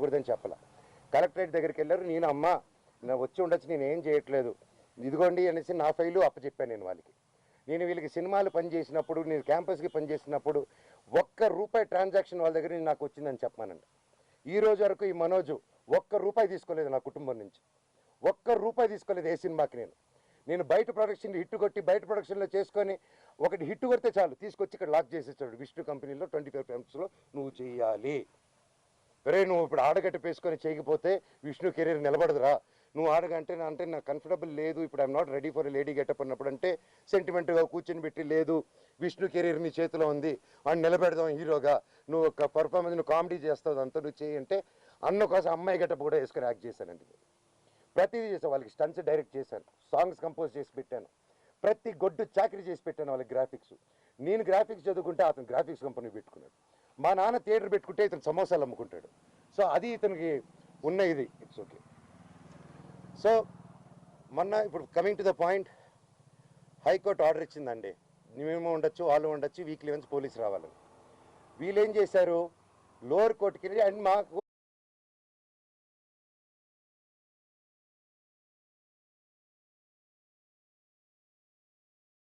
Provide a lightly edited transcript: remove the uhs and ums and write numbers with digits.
చేయకూడదని చెప్పాల. కలెక్టరేట్ దగ్గరికి వెళ్ళారు. నేను అమ్మ వచ్చి ఉండొచ్చు, నేను ఏం చేయట్లేదు, ఇదిగోండి అనేసి నా ఫైలు అప్పచెప్పాను నేను వాళ్ళకి. నేను వీళ్ళకి సినిమాలు పనిచేసినప్పుడు, నేను క్యాంపస్కి పనిచేసినప్పుడు ₹1 ట్రాన్సాక్షన్ వాళ్ళ దగ్గర నాకు వచ్చిందని చెప్పానండి. ఈ రోజు వరకు ఈ మనోజు ₹1 తీసుకోలేదు నా కుటుంబం నుంచి, ₹1 తీసుకోలేదు ఏ సినిమాకి. నేను బయట ప్రొడక్షన్ హిట్ కొట్టి బయట ప్రొడక్షన్లో చేసుకొని ఒకటి హిట్ కొడితే చాలు తీసుకొచ్చి ఇక్కడ లాక్ చేసేస్తాడు. విష్ణు కంపెనీలో 25 ఫిల్మ్స్లో నువ్వు చెయ్యాలి, రే నువ్వు ఇప్పుడు ఆడగట్టు పేసుకొని చేయకపోతే విష్ణు కెరీర్ నిలబడదురా, నువ్వు ఆడగంటే అంటే నాకు కంఫర్టబుల్ లేదు, ఇప్పుడు I'm not ready for lady getup అన్నప్పుడు అంటే సెంటిమెంట్గా కూర్చొని పెట్టి, లేదు విష్ణు కెరీర్ నీ చేతిలో ఉంది, వాడిని నిలబెడదాం హీరోగా, నువ్వు ఒక పర్ఫార్మెన్స్ నువ్వు కామెడీ చేస్తావు అంతా నువ్వు చేయి అంటే అన్న కోసం అమ్మాయి గెటప్ కూడా వేసుకొని యాక్ట్ చేశానండి. ప్రతిదీ చేశాను. వాళ్ళకి స్టంట్స్ డైరెక్ట్ చేశాను, సాంగ్స్ కంపోజ్ చేసి పెట్టాను, ప్రతి గొడ్డు చాకరీ చేసి పెట్టాను వాళ్ళకి. గ్రాఫిక్స్ నేను గ్రాఫిక్స్ చదువుకుంటే అతను గ్రాఫిక్స్ కంపెనీ పెట్టుకున్నాడు. మా నాన్న థియేటర్ పెట్టుకుంటే ఇతను సమోసాలు అమ్ముకుంటాడు. సో అది ఇతనికి ఉన్న ఇది. It's okay. సో మొన్న ఇప్పుడు coming to the point, high court order ఇచ్చిందండి, మేము ఉండొచ్చు వాళ్ళు ఉండొచ్చు, వీక్లీ వన్స్ పోలీసు రావాలని. వీళ్ళు ఏం చేశారు, లోవర్ కోర్టుకి అండ్ మాకు